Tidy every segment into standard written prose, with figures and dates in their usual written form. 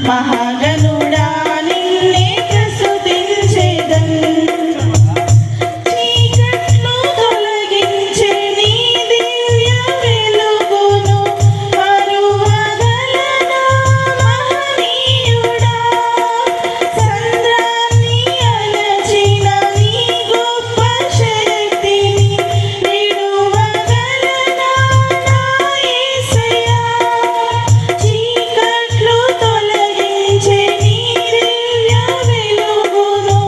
మహాగణుడా నిన్నే ప్రస్తుతించేదన్. చీకట్లు తొలగించే నీ దివ్య వెలుగును మరువగలనా మహనీయుడా. సంద్రాన్ని అణచిన నీ గొప్ప శక్తిని విడువగలనా నా యేసయ్యా. చీకట్లు తొలగించే నీ దివ్య వెలుగును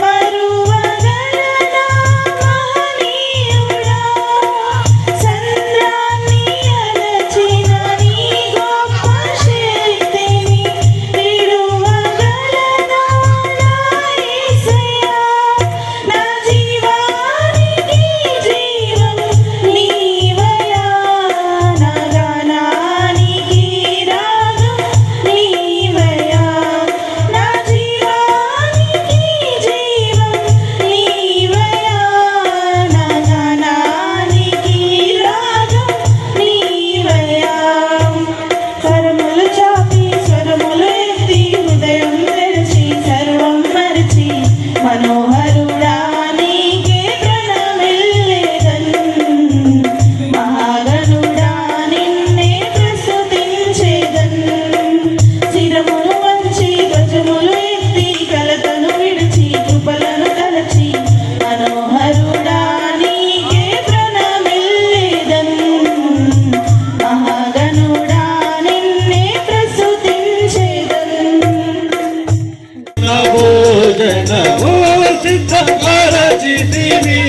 మరువగలనా మహనీయుడా. సంద్రాన్ని అణచిన నీ గొప్ప శక్తిని విడువగలనా నా యేసయ్యా. నా జీవానికి జీవం నీవయ్యా, నా గానానికి రాగం నీవయ్యా. నా జీవానికి జీవం నీవయ్యా, నా గానానికి రాగం నీవయ్యా. కరములు చాపి స్వరములు ఎత్తి హృదయం తెరచి సర్వం మరచి మనోహరుడా నీకే ప్రణమిల్లెదన్. మహాగణుడా నిన్నే ప్రస్తుతించేదన్. శిరమును వంచి గజములు ఎత్తి కలతను విడిచి కృపలను తలచి మనోహరుడా నీకే ప్రణమిల్లెదన్. మహాగణుడా నిన్నే ప్రస్తుతించేదన్. భోజనము సిద్ధపరచితివి,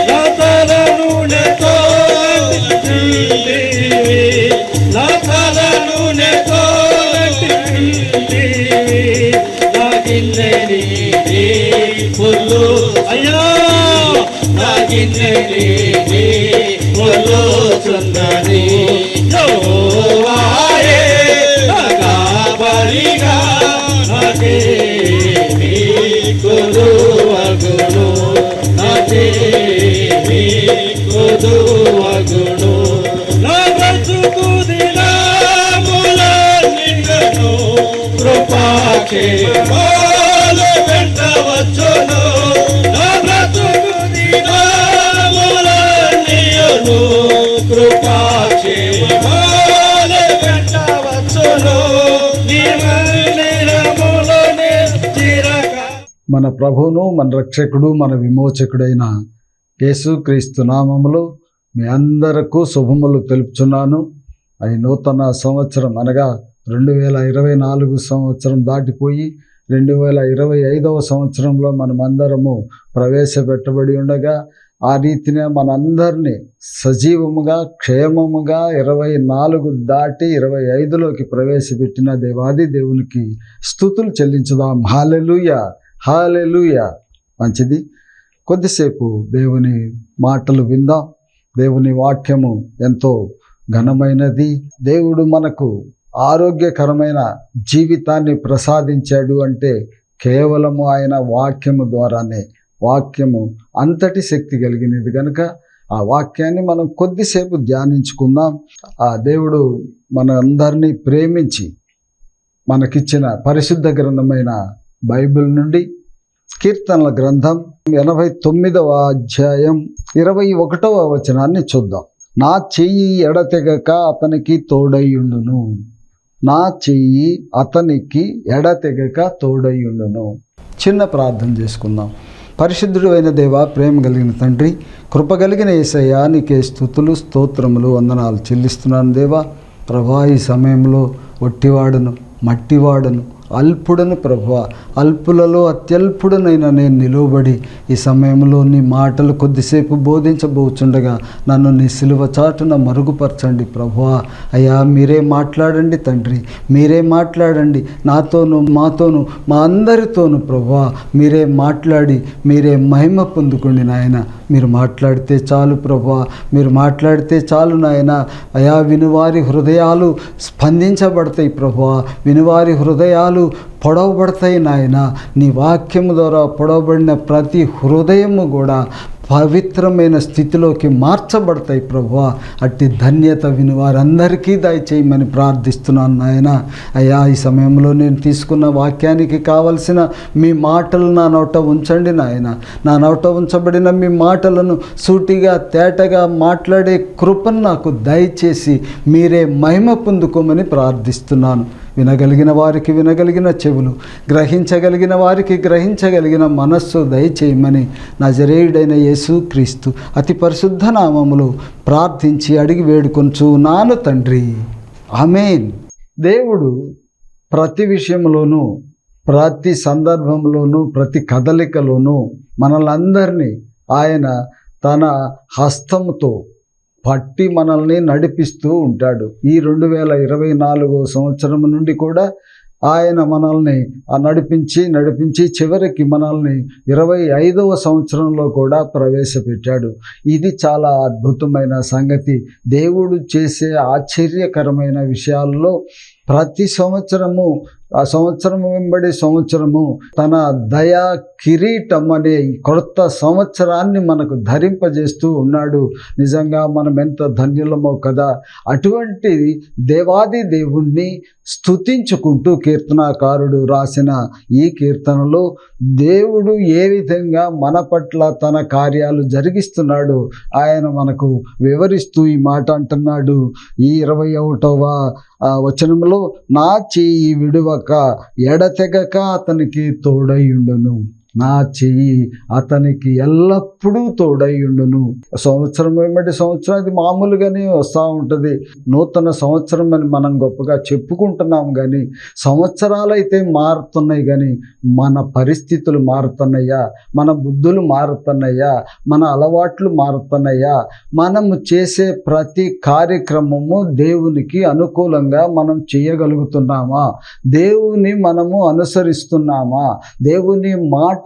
నా తల నూనెతో నిండితివి, నా తల నూనెతో నిండితివి. నా గిన్నె నీది ఫుల్లు అయ్యా, నా గిన్నె నీది ఫుల్లు చుందని. యెహోవాయే నా కాపరిగా నాకేమీ కొదువగును, నాకేమీ కొదువగును. నా బ్రతుకు దినములన్నిటను కృపాక్షేమాలు వెంటవచ్చును. నా బ్రతుకు దినములన్నిటను కృపాక్షేమాలు వెంటవచ్చును. మన ప్రభువును మన రక్షకుడు మన విమోచకుడైన యేసుక్రీస్తు నామములో మీ అందరకు శుభములు తెలుపుచున్నాను. ఈ నూతన సంవత్సరం అనగా 2024 సంవత్సరం దాటిపోయి 2025వ సంవత్సరంలో మనమందరము ప్రవేశపెట్టబడి ఉండగా ఆ రీతినే మనందరినీ సజీవముగా క్షేమముగా 24 దాటి 25లోకి ప్రవేశపెట్టిన దేవాది దేవునికి స్తుతులు చెల్లించుదాం. హల్లెలూయా, హల్లెలూయా. మంచిది, కొద్దిసేపు దేవుని మాటలు విందాం. దేవుని వాక్యము ఎంతో ఘనమైనది. దేవుడు మనకు ఆరోగ్యకరమైన జీవితాన్ని ప్రసాదించాడు అంటే కేవలము ఆయన వాక్యము ద్వారానే. వాక్యము అంతటి శక్తి కలిగినది కనుక ఆ వాక్యాన్ని మనం కొద్దిసేపు ధ్యానించుకుందాం. ఆ దేవుడు మన అందరినీ ప్రేమించి మనకిచ్చిన పరిశుద్ధ గ్రంథమైన బైబిల్ నుండి కీర్తనల గ్రంథం 89వ అధ్యాయం 21వ వచనాన్ని చూద్దాం. నా చెయ్యి ఎడతెగక అతనికి తోడయ్యుండును, నా చెయ్యి అతనికి ఎడతెగక తోడయ్యుండును. చిన్న ప్రార్థన చేసుకుందాం. పరిశుద్ధుడు అయిన దేవ, ప్రేమ కలిగిన తండ్రి, కృప కలిగిన యేసయ్య, నీకే స్తుతులు స్తోత్రములు వందనాలు చెల్లిస్తున్నాను దేవా. ప్రభా, ఈ సమయంలో ఒట్టివాడను మట్టివాడను అల్పుడను ప్రభువా, అల్పులలో అత్యల్పుడనైనా నేను నిలువబడి ఈ సమయంలో నీ మాటలు కొద్దిసేపు బోధించబోచుండగా నన్ను నీ సిలువ చాటున మరుగుపరచండి ప్రభువా. అయ్యా, మీరే మాట్లాడండి తండ్రి, మీరే మాట్లాడండి నాతోనూ మాతోనూ మా అందరితోనూ ప్రభువా. మీరే మాట్లాడి మీరే మహిమ పొందుకోండి నాయన. మీరు మాట్లాడితే చాలు ప్రభువా, మీరు మాట్లాడితే చాలు నాయన. అయా, వినువారి హృదయాలు స్పందించబడతాయి ప్రభువా, వినువారి హృదయాలు పొడవబడతాయి నాయన. నీ వాక్యము ద్వారా పొడవబడిన ప్రతి హృదయము కూడా పవిత్రమైన స్థితిలోకి మార్చబడతాయి ప్రభువా. అట్టి ధన్యత విని వారందరికీ దయచేయమని ప్రార్థిస్తున్నాను నాయన. అయ్యా, ఈ సమయంలో నేను తీసుకున్న వాక్యానికి కావలసిన మీ మాటలు నా నోట ఉంచండి నాయన. నా నోట ఉంచబడిన మీ మాటలను సూటిగా తేటగా మాట్లాడే కృపను నాకు దయచేసి మీరే మహిమ పొందుకోమని ప్రార్థిస్తున్నాను. వినగలిగిన వారికి వినగలిగిన చెవులు, గ్రహించగలిగిన వారికి గ్రహించగలిగిన మనస్సు దయచేయమని నజరేయుడైన యేసుక్రీస్తు అతి పరిశుద్ధ నామములో ప్రార్థించి అడిగి వేడుకొంచున్నాను తండ్రి. ఆమేన్. దేవుడు ప్రతి విషయంలోనూ, ప్రతి సందర్భంలోనూ, ప్రతి కదలికలోనూ మనలందరినీ ఆయన తన హస్తముతో పట్టి మనల్ని నడిపిస్తూ ఉంటాడు. ఈ 2024 సంవత్సరం నుండి కూడా ఆయన మనల్ని నడిపించి చివరికి మనల్ని 25వ సంవత్సరంలో కూడా ప్రవేశపెట్టాడు. ఇది చాలా అద్భుతమైన సంగతి. దేవుడు చేసే ఆశ్చర్యకరమైన విషయాల్లో ప్రతి సంవత్సరము, ఆ సంవత్సరము వెంబడి సంవత్సరము తన దయా కిరీటం అనే కొత్త సంవత్సరాన్ని మనకు ధరింపజేస్తూ ఉన్నాడు. నిజంగా మనం ఎంత ధన్యులమో కదా. అటువంటి దేవాది దేవుణ్ణి స్తుతించుకుంటూ కీర్తనాకారుడు రాసిన ఈ కీర్తనలో దేవుడు ఏ విధంగా మన పట్ల తన కార్యాలు జరిగిస్తున్నాడు ఆయన మనకు వివరిస్తూ ఈ మాట అంటున్నాడు. ఈ 21వ వచనంలో, నా చెయ్యి విడువక ఎడతెగక అతనికి తోడైయుండును. నా చెయ్యి అతనికి ఎల్లప్పుడూ తోడైయుండును. సంవత్సరం వెంబడి సంవత్సరం అది మామూలుగానే వస్తూ ఉంటుంది. నూతన సంవత్సరం అని మనం గొప్పగా చెప్పుకుంటున్నాం, కానీ సంవత్సరాలు అయితే మారుతున్నాయి, కానీ మన పరిస్థితులు మారుతున్నాయా, మన బుద్ధులు మారుతున్నాయా, మన అలవాట్లు మారుతున్నాయా, మనము చేసే ప్రతి కార్యక్రమము దేవునికి అనుకూలంగా మనం చేయగలుగుతున్నామా, దేవుని మనము అనుసరిస్తున్నామా, దేవుని మాటకు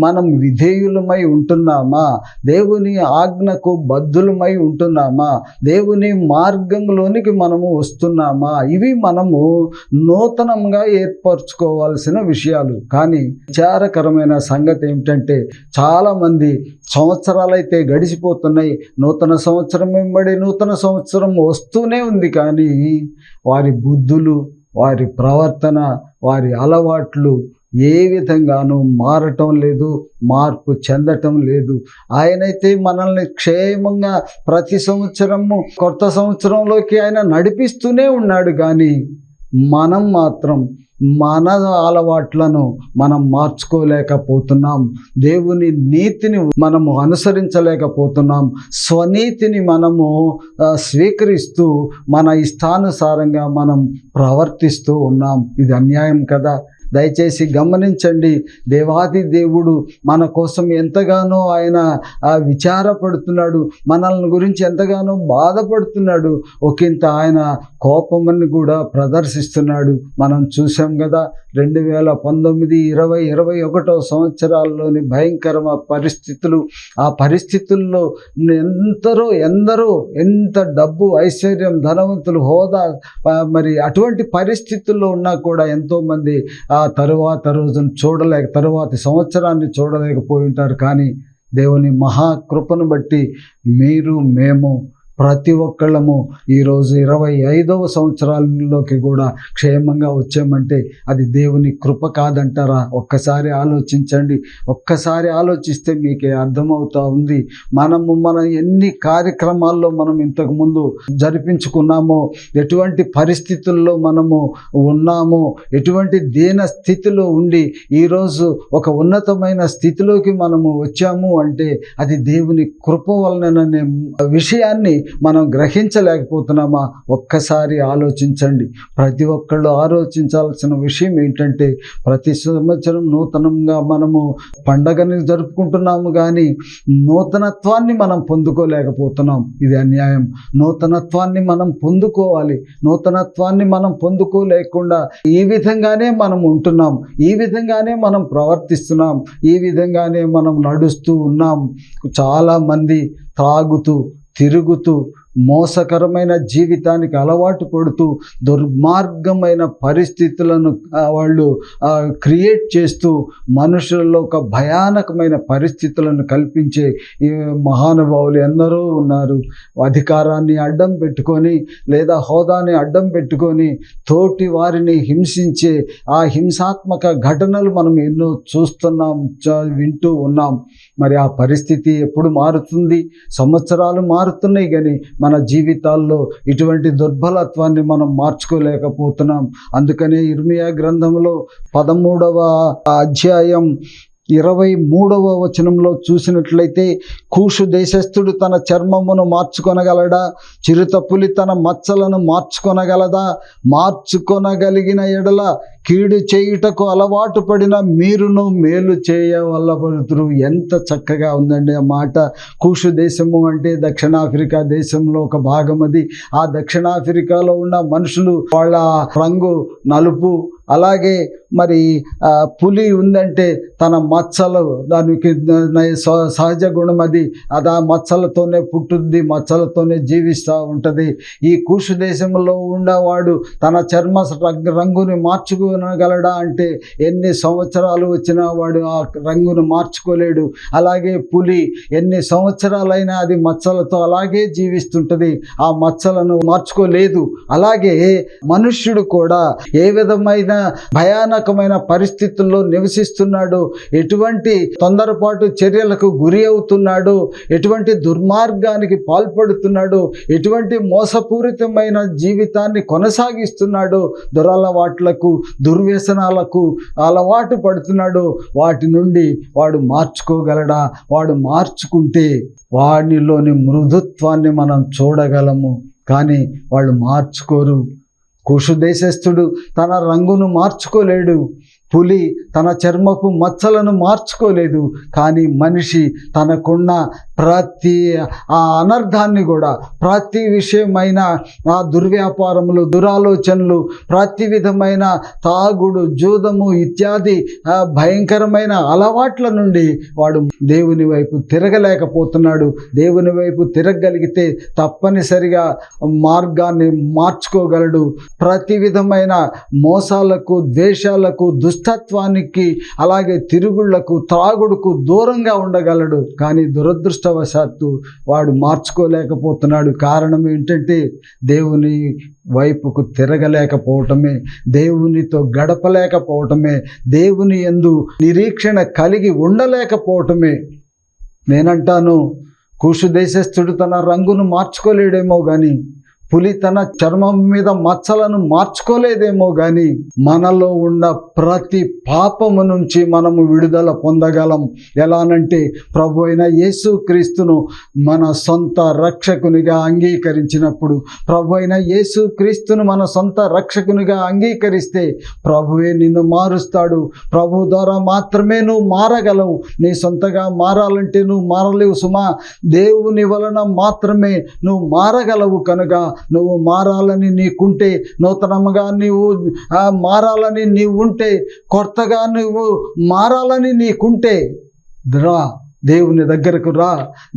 మనం విధేయులమై ఉంటున్నామా, దేవుని ఆజ్ఞకు బద్ధులమై ఉంటున్నామా, దేవుని మార్గంలోనికి మనము వస్తున్నామా, ఇవి మనము నూతనంగా ఏర్పరచుకోవాల్సిన విషయాలు. కానీ విచారకరమైన సంగతి ఏమిటంటే, చాలామంది సంవత్సరాలైతే గడిచిపోతున్నాయి, నూతన సంవత్సరం వెంబడి నూతన సంవత్సరం వస్తూనే ఉంది, కానీ వారి బుద్ధులు, వారి ప్రవర్తన, వారి అలవాట్లు ఏ విధంగానూ మారటం లేదు, మార్పు చెందటం లేదు. ఆయనైతే మనల్ని క్షేమంగా ప్రతి సంవత్సరము కొత్త సంవత్సరంలోకి ఆయన నడిపిస్తూనే ఉన్నాడు, కానీ మనం మాత్రం మన అలవాట్లను మనం మార్చుకోలేకపోతున్నాం. దేవుని నీతిని మనము అనుసరించలేకపోతున్నాం. స్వనీతిని మనము స్వీకరిస్తూ మన ఇష్టానుసారంగా మనం ప్రవర్తిస్తూ ఉన్నాం. ఇది అన్యాయం కదా. దయచేసి గమనించండి. దేవాది దేవుడు మన కోసం ఎంతగానో ఆయన విచారపడుతున్నాడు, మనల్ని గురించి ఎంతగానో బాధపడుతున్నాడు. ఒకంత ఆయన కోపమని కూడా ప్రదర్శిస్తున్నాడు. మనం చూసాం కదా, 2019, 20, 21వ సంవత్సరాల్లోని భయంకరమైన పరిస్థితులు. ఆ పరిస్థితుల్లో ఎందరో ఎంత డబ్బు, ఐశ్వర్యం, ధనవంతులు, హోదా, మరి అటువంటి పరిస్థితుల్లో ఉన్నా కూడా ఎంతోమంది తరువాతి సంవత్సరాన్ని చూడలేకపోయి ఉంటారు. కానీ దేవుని మహాకృపను బట్టి మీరు, మేము, ప్రతి ఒక్కళ్ళము ఈరోజు 25వ సంవత్సరాలలోకి కూడా క్షేమంగా వచ్చామంటే అది దేవుని కృప కాదంటారా? ఒక్కసారి ఆలోచించండి. ఒక్కసారి ఆలోచిస్తే మీకే అర్థమవుతా ఉంది. మన ఎన్ని కార్యక్రమాల్లో మనం ఇంతకుముందు జరిపించుకున్నామో, ఎటువంటి పరిస్థితుల్లో మనము ఉన్నామో, ఎటువంటి దీన స్థితిలో ఉండి ఈరోజు ఒక ఉన్నతమైన స్థితిలోకి మనము వచ్చాము అంటే అది దేవుని కృప వలననే విషయాన్ని మనం గ్రహించలేకపోతున్నామా? ఒక్కసారి ఆలోచించండి. ప్రతి ఒక్కళ్ళు ఆలోచించాల్సిన విషయం ఏంటంటే, ప్రతి సంవత్సరం నూతనంగా మనము పండగని జరుపుకుంటున్నాము, కానీ నూతనత్వాన్ని మనం పొందుకోలేకపోతున్నాం. ఇది అన్యాయం. నూతనత్వాన్ని మనం పొందుకోవాలి. నూతనత్వాన్ని మనం పొందుకోలేకుండా ఈ విధంగానే మనం ఉంటున్నాం, ఈ విధంగానే మనం ప్రవర్తిస్తున్నాం, ఈ విధంగానే మనం నడుస్తూ ఉన్నాం. చాలామంది తాగుతూ, తిరుగుతూ, మోసకరమైన జీవితానికి అలవాటు పడుతూ దుర్మార్గమైన పరిస్థితులను వాళ్ళు క్రియేట్ చేస్తూ మనుషులలో ఒక భయానకమైన పరిస్థితులను కల్పించే ఈ మహానుభావులు ఎందరో ఉన్నారు. అధికారాన్ని అడ్డం పెట్టుకొని లేదా హోదాని అడ్డం పెట్టుకొని తోటి వారిని హింసించే ఆ హింసాత్మక ఘటనలు మనం ఎన్నో చూస్తున్నాం, వింటూ ఉన్నాం. మరి ఆ పరిస్థితి ఎప్పుడు మారుతుంది? సంవత్సరాలు మారుతున్నాయి కానీ మన జీవితాల్లో ఇటువంటి దుర్బలత్వాన్ని మనం మార్చుకోలేకపోతున్నాం. అందుకనే ఇర్మియా గ్రంథంలో 13వ అధ్యాయం 23వ వచనంలో చూసినట్లయితే, కూషు దేశస్థుడు తన చర్మమును మార్చుకొనగలడా? చిరుతపులి తన మచ్చలను మార్చుకొనగలదా? మార్చుకొనగలిగిన ఎడల కీడు చేయుటకు అలవాటు పడిన మీరును మేలు చేయవలపడుతురు. ఎంత చక్కగా ఉందండి ఆ మాట. కూషు దేశము అంటే దక్షిణాఫ్రికా దేశంలో ఒక భాగం అది. ఆ దక్షిణాఫ్రికాలో ఉన్న మనుషులు వాళ్ళ రంగు నలుపు. అలాగే మరి పులి ఉందంటే తన మచ్చలు, దానికి సహజ గుణం అది. అది ఆ మచ్చలతోనే పుట్టుద్ది, మచ్చలతోనే జీవిస్తూ ఉంటుంది. ఈ కూషు దేశంలో ఉండేవాడు తన చర్మ రంగుని మార్చుకోగలడా అంటే ఎన్ని సంవత్సరాలు వచ్చినా వాడు ఆ రంగును మార్చుకోలేడు. అలాగే పులి ఎన్ని సంవత్సరాలైనా అది మచ్చలతో అలాగే జీవిస్తుంటుంది, ఆ మచ్చలను మార్చుకోలేదు. అలాగే మనుష్యుడు కూడా ఏ విధమైన భయానకమైన పరిస్థితుల్లో నివసిస్తున్నాడు, ఎటువంటి తొందరపాటు చర్యలకు గురి అవుతున్నాడు, ఎటువంటి దుర్మార్గానికి పాల్పడుతున్నాడు, ఎటువంటి మోసపూరితమైన జీవితాన్ని కొనసాగిస్తున్నాడు, దురలవాట్లకు దుర్వ్యసనాలకు అలవాటు పడుతున్నాడు. వాటి నుండి వాడు మార్చుకోగలడా? వాడు మార్చుకుంటే వాడిలోని మృదుత్వాన్ని మనం చూడగలము. కానీ వాళ్ళు మార్చుకోరు. కూషు దేశస్థుడు తన రంగును మార్చుకోలేడు, పులి తన చర్మపు మచ్చలను మార్చుకోలేదు. కానీ మనిషి తనకున్న ప్రతి ఆ అనర్థాన్ని కూడా, ప్రతి విషయమైన ఆ దుర్వ్యాపారములు, దురాలోచనలు, ప్రతి విధమైన తాగుడు, జూదము ఇత్యాది భయంకరమైన అలవాట్ల నుండి వాడు దేవుని వైపు తిరగలేకపోతున్నాడు. దేవుని వైపు తిరగగలిగితే తప్పనిసరిగా మార్గాన్ని మార్చుకోగలడు. ప్రతి విధమైన మోసాలకు, ద్వేషాలకు, దుష్టత్వానికి, అలాగే తిరుగుళ్లకు, త్రాగుడుకు దూరంగా ఉండగలడు. కానీ దురదృష్టవశాత్తు వాడు మార్చుకోలేకపోతున్నాడు. కారణం ఏంటంటే దేవుని వైపుకు తిరగలేకపోవటమే, దేవునితో గడపలేకపోవటమే, దేవుని యందు నిరీక్షణ కలిగి ఉండలేకపోవటమే. నేనంటాను, కూషు దేశస్థుడు తన రంగును మార్చుకోలేడేమో కానీ, పులి తన చర్మం మీద మచ్చలను మార్చుకోలేదేమో కానీ, మనలో ఉన్న ప్రతి పాపము నుంచి మనము విడుదల పొందగలం. ఎలానంటే ప్రభు అయిన యేసుక్రీస్తును మన సొంత రక్షకునిగా అంగీకరించినప్పుడు, ప్రభు అయిన యేసుక్రీస్తును మన సొంత రక్షకునిగా అంగీకరిస్తే ప్రభువే నిన్ను మారుస్తాడు. ప్రభు ద్వారా మాత్రమే నువ్వు మారగలవు. నీ సొంతగా మారాలంటే నువ్వు మారలేవు సుమా. దేవుని వలన మాత్రమే నువ్వు మారగలవు. కనుక నువ్వు మారాలని నీకుంటే, నూతనంగా నీవు మారాలని నీవు ఉంటే, కొత్తగా నువ్వు మారాలని నీకుంటే రా, దేవుని దగ్గరకు రా.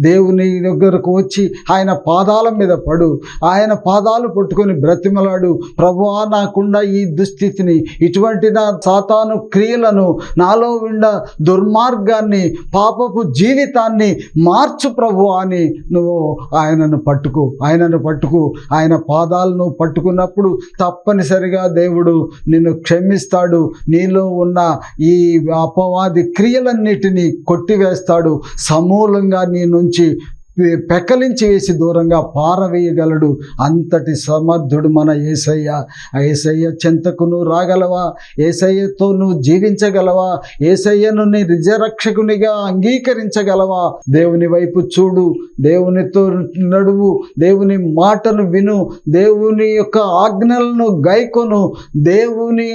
దేవుని దగ్గరకు వచ్చి ఆయన పాదాల మీద పడు. ఆయన పాదాలు పట్టుకొని బ్రతిమలాడు. ప్రభువా, నాకుండా ఈ దుస్థితిని, ఇటువంటి నా సాతాను క్రియలను, నాలో ఉండ దుర్మార్గాన్ని, పాపపు జీవితాన్ని మార్చు ప్రభువా అని నువ్వు ఆయనను పట్టుకో. ఆయన పాదాలను పట్టుకున్నప్పుడు తప్పనిసరిగా దేవుడు నిన్ను క్షమిస్తాడు. నీలో ఉన్న ఈ అపవాది క్రియలన్నిటినీ కొట్టివేస్తాడు. సమూలంగా నీ నుంచి పెకలించి వేసి దూరంగా పారవేయగలడు. అంతటి సమర్థుడు మన యేసయ్య. ఆ యేసయ్య చెంతకు నువ్వు రాగలవా? యేసయ్యతో నువ్వు జీవించగలవా? యేసయ్యను నీ నిజరక్షకునిగా అంగీకరించగలవా? దేవుని వైపు చూడు, దేవునితో నడువు, దేవుని మాటను విను, దేవుని యొక్క ఆజ్ఞలను గైకొను, దేవుని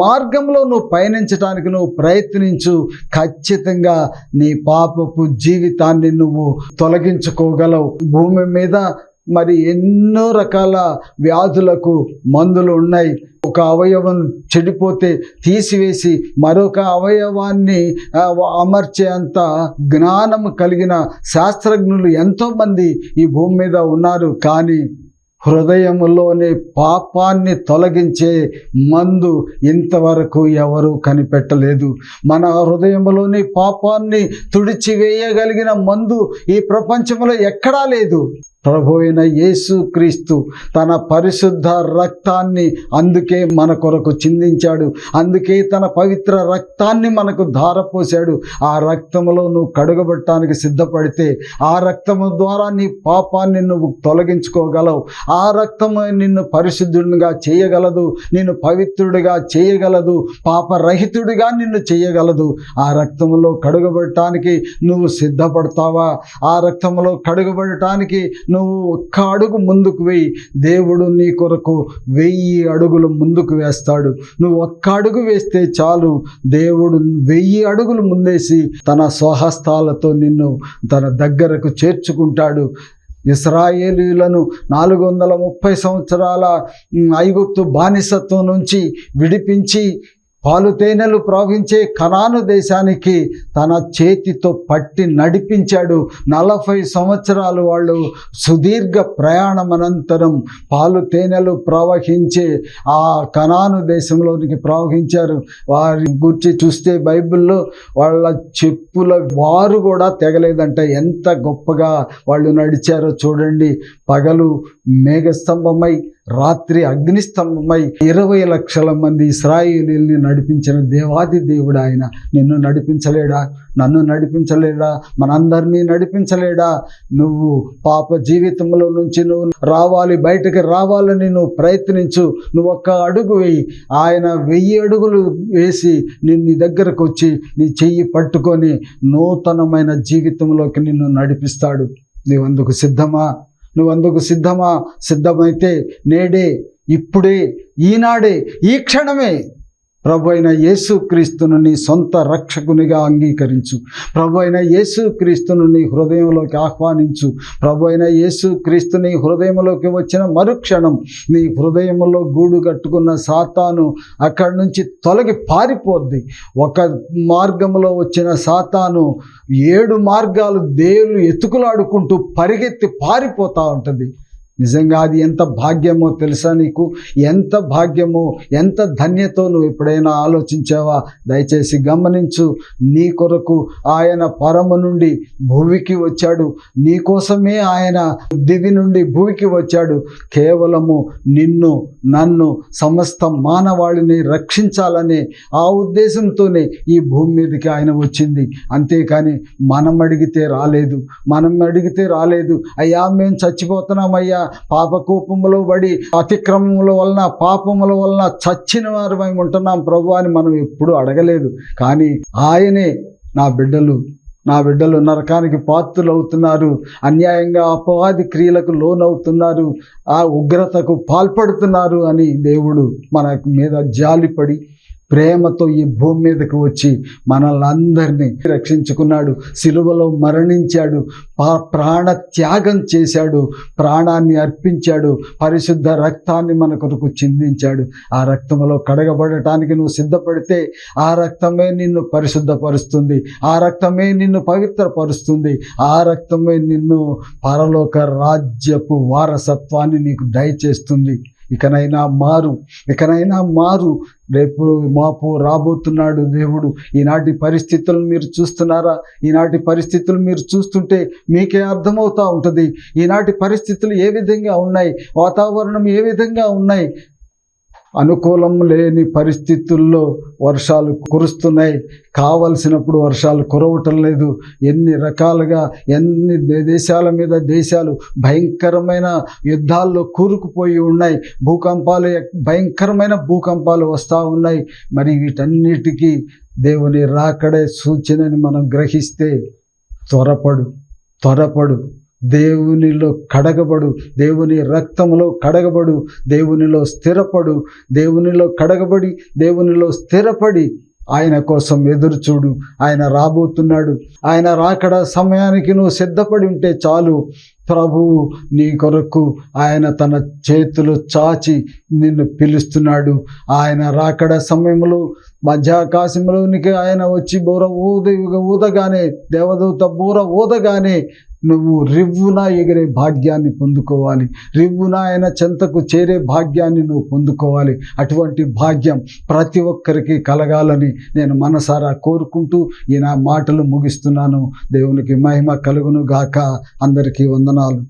మార్గంలో నువ్వు పయనించడానికి నువ్వు ప్రయత్నించు. ఖచ్చితంగా నీ పాపపు జీవితాన్ని నువ్వు తొలగించుకోగలవు. భూమి మీద మరి ఎన్నో రకాల వ్యాధులకు మందులు ఉన్నాయి. ఒక అవయవం చెడిపోతే తీసివేసి మరొక అవయవాన్ని అమర్చే అంత జ్ఞానం కలిగిన శాస్త్రజ్ఞులు ఎంతోమంది ఈ భూమి మీద ఉన్నారు. కానీ హృదయంలోని పాపాన్ని తొలగించే మందు ఇంతవరకు ఎవరు కనిపెట్టలేదు. మన హృదయంలోని పాపాన్ని తుడిచివేయగలిగిన మందు ఈ ప్రపంచంలో ఎక్కడా లేదు. ప్రభు అయిన యేసుక్రీస్తు తన పరిశుద్ధ రక్తాన్ని అందుకే మన కొరకు చిందించాడు. అందుకే తన పవిత్ర రక్తాన్ని మనకు ధారపోశాడు. ఆ రక్తములో నువ్వు కడుగబట్టడానికి సిద్ధపడితే ఆ రక్తము ద్వారా నీ పాపాన్ని నువ్వు తొలగించుకోగలవు. ఆ రక్తము నిన్ను పరిశుద్ధుడిగా చేయగలదు, నిన్ను పవిత్రుడిగా చేయగలదు, పాపరహితుడిగా నిన్ను చేయగలదు. ఆ రక్తములో కడుగబడటానికి నువ్వు సిద్ధపడతావా? ఆ రక్తములో కడుగబడటానికి నువ్వు ఒక్క అడుగు ముందుకు వేయి. దేవుడు నీ కొరకు 1000 అడుగులు ముందుకు వేస్తాడు. నువ్వు ఒక్క అడుగు వేస్తే చాలు, దేవుడు 1000 అడుగులు ముందేసి తన స్వహస్తాలతో నిన్ను తన దగ్గరకు చేర్చుకుంటాడు. ఇశ్రాయేలీయులను 430 సంవత్సరాల ఐగుప్తు బానిసత్వం నుంచి విడిపించి పాలు తేనెలు ప్రవహించే కనాను దేశానికి తన చేతితో పట్టి నడిపించాడు. 40 సంవత్సరాలు వాళ్ళు సుదీర్ఘ ప్రయాణం అనంతరం పాలు తేనెలు ప్రవహించే ఆ కనాను దేశంలోనికి ప్రవహించారు. వారి గురించి చూస్తే బైబిల్లో వాళ్ళ చెప్పుల వారు కూడా తెగలేదంట. ఎంత గొప్పగా వాళ్ళు నడిచారో చూడండి. పగలు మేఘస్తంభమై రాత్రి అగ్నిస్తంభమై 20 లక్షల మంది ఇశ్రాయేలీయుల్ని నడిపించిన దేవాది దేవుడు ఆయన. నిన్ను నడిపించలేడా? నన్ను నడిపించలేడా? మనందరినీ నడిపించలేడా? నువ్వు పాప జీవితంలో నుంచి నువ్వు రావాలి, బయటకు రావాలని నువ్వు ప్రయత్నించు. నువ్వు ఒక్క అడుగు వేయి. ఆయన 1000 అడుగులు వేసి నీ దగ్గరకు వచ్చి నీ చెయ్యి పట్టుకొని నూతనమైన జీవితంలోకి నిన్ను నడిపిస్తాడు. నీవందుకు సిద్ధమా? నువ్వందుకు సిద్ధమా? సిద్ధమైతే నేడే, ఇప్పుడే, ఈనాడే, ఈ క్షణమే ప్రభు అయిన యేసుక్రీస్తును నీ సొంత రక్షకునిగా అంగీకరించు. ప్రభు అయిన యేసుక్రీస్తును నీ హృదయంలోకి ఆహ్వానించు. ప్రభు అయిన యేసుక్రీస్తు నీ హృదయంలోకి వచ్చిన మరుక్షణం నీ హృదయంలో గూడు కట్టుకున్న సాతాను అక్కడి నుంచి తొలగి పారిపోద్ది. ఒక మార్గంలో వచ్చిన సాతాను 7 మార్గాలు దేవుళ్ళు ఎత్తుకులాడుకుంటూ పరిగెత్తి పారిపోతూ ఉంటుంది. నిజంగా అది ఎంత భాగ్యమో తెలుసా నీకు? ఎంత భాగ్యమో, ఎంత ధన్యతో నువ్వు ఎప్పుడైనా ఆలోచించావా? దయచేసి గమనించు. నీ కొరకు ఆయన పరము నుండి భూమికి వచ్చాడు. నీ కోసమే ఆయన దివి నుండి భూమికి వచ్చాడు. కేవలము నిన్ను, నన్ను, సమస్త మానవాళిని రక్షించాలనే ఆ ఉద్దేశంతోనే ఈ భూమి మీదకి ఆయన వచ్చింది. అంతేకాని మనం అడిగితే రాలేదు. అయ్యా మేము చచ్చిపోతున్నామయ్యా, పాపకూపములో పడి అతిక్రమముల వలన, పాపముల వలన చచ్చిన వారమై ఉంటున్నాం ప్రభు అని మనం ఎప్పుడూ అడగలేదు. కానీ ఆయనే నా బిడ్డలు నరకానికి పాత్రులు అవుతున్నారు, అన్యాయంగా అపవాది క్రియలకు లోనవుతున్నారు, ఆ ఉగ్రతకు పాల్పడుతున్నారు అని దేవుడు మన మీద జాలిపడి ప్రేమతో ఈ భూమి మీదకు వచ్చి మనల్ని అందరినీ రక్షించుకున్నాడు. సిలువలో మరణించాడు, ప్రాణ త్యాగం చేశాడు, ప్రాణాన్ని అర్పించాడు, పరిశుద్ధ రక్తాన్ని మన కొరకు చిందించాడు. ఆ రక్తంలో కడగబడటానికి నువ్వు సిద్ధపడితే ఆ రక్తమే నిన్ను పరిశుద్ధపరుస్తుంది, ఆ రక్తమే నిన్ను పవిత్రపరుస్తుంది, ఆ రక్తమే నిన్ను పరలోక రాజ్యపు వారసత్వాన్ని నీకు దయచేస్తుంది. ఇకనైనా మారు. రేపు మాపు రాబోతున్నాడు దేవుడు. ఈనాటి పరిస్థితులను మీరు చూస్తున్నారా? ఈనాటి పరిస్థితులు మీరు చూస్తుంటే మీకే అర్థమవుతూ ఉంటుంది. ఈనాటి పరిస్థితులు ఏ విధంగా ఉన్నాయి, వాతావరణం ఏ విధంగా ఉన్నాయి. అనుకూలం లేని పరిస్థితుల్లో వర్షాలు కురుస్తున్నాయి, కావలసినప్పుడు వర్షాలు కురవటం లేదు. ఎన్ని రకాలుగా ఎన్ని దేశాల మీద దేశాలు భయంకరమైన యుద్ధాల్లో కూరుకుపోయి ఉన్నాయి. భయంకరమైన భూకంపాలు వస్తూ ఉన్నాయి. మరి వీటన్నిటికీ దేవుని రాకడే సూచనని మనం గ్రహిస్తే త్వరపడు, దేవునిలో కడగబడు, దేవుని రక్తములో కడగబడు, దేవునిలో స్థిరపడు. దేవునిలో కడగబడి దేవునిలో స్థిరపడి ఆయన కోసం ఎదురు చూడు. ఆయన రాబోతున్నాడు. ఆయన రాకడ సమయానికి నువ్వు సిద్ధపడి ఉంటే చాలు. ప్రభువు నీ కొరకు ఆయన తన చేతులు చాచి నిన్ను పిలుస్తున్నాడు. ఆయన రాకడ సమయంలో మధ్యాకాశంలోనికి ఆయన వచ్చి ఊదగానే, దేవదూత బూర ఊదగానే నువ్వు రివ్వున ఎగిరే భాగ్యాన్ని పొందుకోవాలి. రివ్వున ఆయన చెంతకు చేరే భాగ్యాన్ని నువ్వు పొందుకోవాలి. అటువంటి భాగ్యం ప్రతి ఒక్కరికి కలగాలని నేను మనసారా కోరుకుంటూ ఈ నా మాటలు ముగిస్తున్నాను. దేవునికి మహిమ కలుగును గాక. అందరికీ వందనాలు.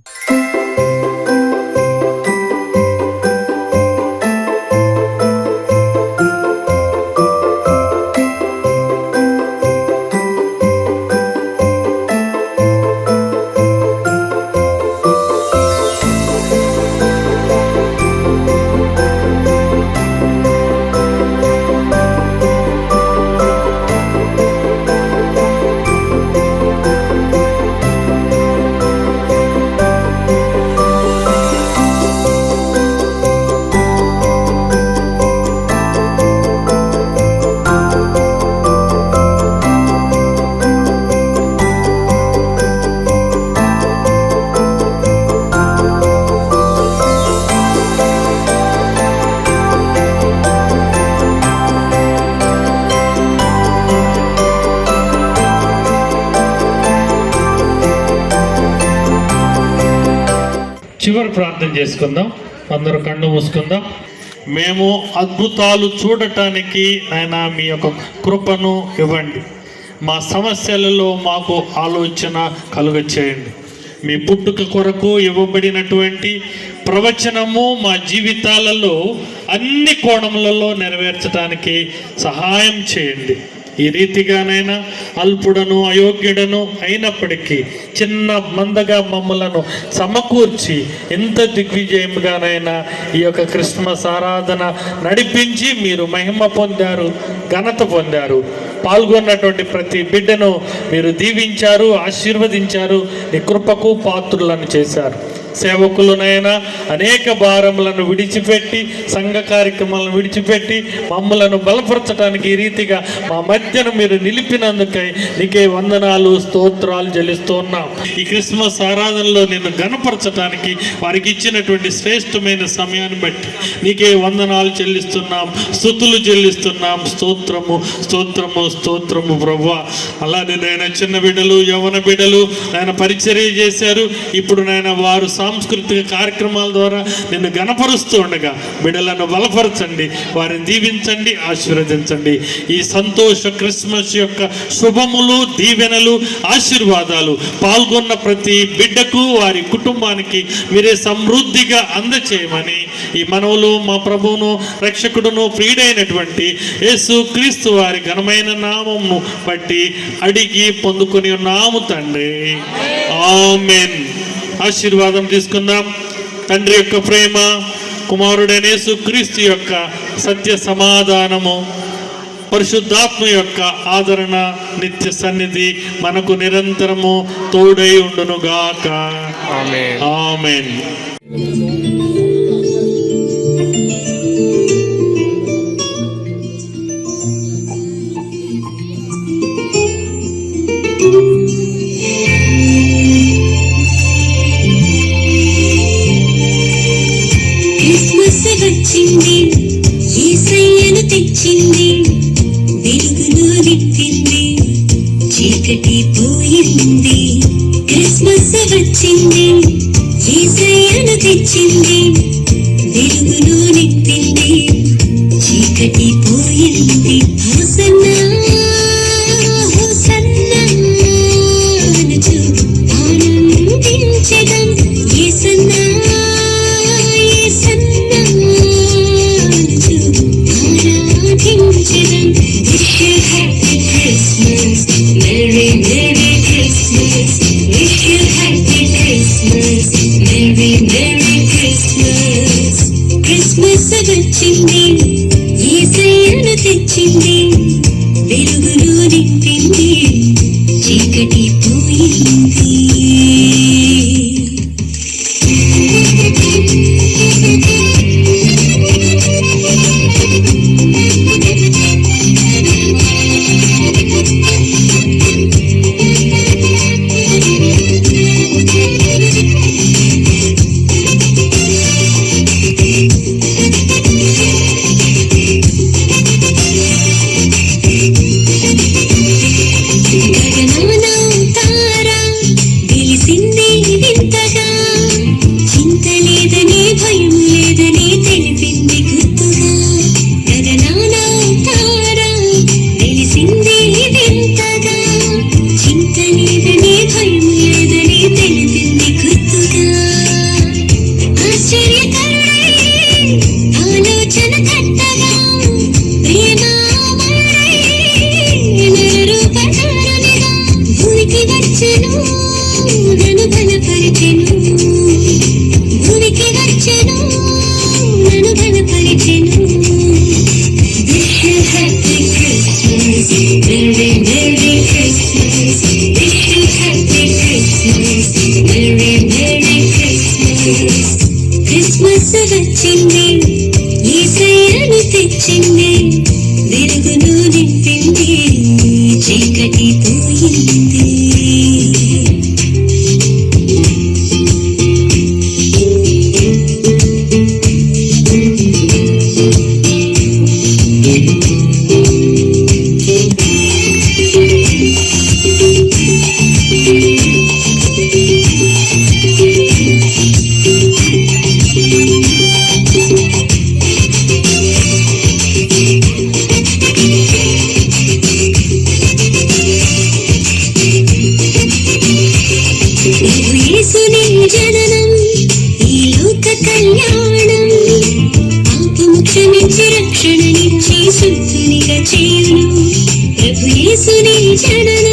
చివరి ప్రార్థన చేసుకుందాం. అందరూ కళ్ళు మూసుకుందాం. మేము అద్భుతాలు చూడటానికి ఆయన మీ యొక్క కృపను ఇవ్వండి. మా సమస్యలలో మాకు ఆలోచన కలుగచేయండి. మీ పుట్టుక కొరకు ఇవ్వబడినటువంటి ప్రవచనము మా జీవితాలలో అన్ని కోణములలో నెరవేర్చడానికి సహాయం చేయండి. ఈ రీతిగానైనా అల్పుడను అయోగ్యుడను అయినప్పటికీ చిన్న మందగా మమ్మలను సమకూర్చి ఎంత దిగ్విజయంగానైనా ఈ యొక్క క్రిస్మస్ ఆరాధన నడిపించి మీరు మహిమ పొందారు, ఘనత పొందారు. పాల్గొన్నటువంటి ప్రతి బిడ్డను మీరు దీవించారు, ఆశీర్వదించారు, నీ కృపకు పాత్రులను చేశారు. సేవకులనైనా అనేక భారములను విడిచిపెట్టి, సంఘ కార్యక్రమాలను విడిచిపెట్టి మమ్మలను బలపరచడానికి ఈ రీతిగా మా మధ్యను మీరు నిలిపినందుకై నీకే వందనాలు, స్తోత్రాలు చెల్లిస్తూ ఉన్నాం. ఈ క్రిస్మస్ ఆరాధనలో నిన్ను గణపరచడానికి వారికి ఇచ్చినటువంటి శ్రేష్టమైన సమయాన్ని బట్టి నీకే వందనాలు చెల్లిస్తున్నాం, స్తుతులు చెల్లిస్తున్నాం. స్తోత్రము స్తోత్రము స్తోత్రము ప్రభువా. అలానే నాయన చిన్న బిడ్డలు, యవ్వన బిడ్డలు నాయన పరిచర్య చేశారు. ఇప్పుడు నాయన వారు సాంస్కృతిక కార్యక్రమాల ద్వారా నిన్ను గణపరుస్తూ ఉండగా బిడ్డలను బలపరచండి, వారిని దీవించండి, ఆశీర్వదించండి. ఈ సంతోష క్రిస్మస్ యొక్క శుభములు, దీవెనలు, ఆశీర్వాదాలు పాల్గొన్న ప్రతి బిడ్డకు, వారి కుటుంబానికి మీరే సమృద్ధిగా అందచేయమని ఈ మనవులు మా ప్రభువును రక్షకుడును ప్రియుడైనటువంటి యేసు క్రీస్తు వారి ఘనమైన నామమును బట్టి అడిగి పొందుకొని ఉన్నాము తండ్రి. ఆమేన్. ఆశీర్వాదం తీసుకుందాం. తండ్రి యొక్క ప్రేమ, కుమారుడైన యేసు క్రీస్తు యొక్క సత్య సమాధానము, పరిశుద్ధాత్మ యొక్క ఆదరణ, నిత్య సన్నిధి మనకు నిరంతరము తోడై ఉండునుగాక. ఆమేన్. వచ్చింది, యేసయ్యను తెచ్చింది, వెలుగులో నింపింది, చీకటి పోయింది. క్రిస్మస్ వచ్చింది, యేసయ్యను తెచ్చింది, వెలుగులో నింపింది, చీకటి పోయింది. హోసన్నా హోసన్నా అనుచు ఆనందించెదం. యేసన్నా క్రిస్మస్ వచ్చింది, యేసయ్యను తెచ్చింది, వెలుగులో నింపింది, చీకటి పోయింది. చేయును ప్రభు యేసుని జననం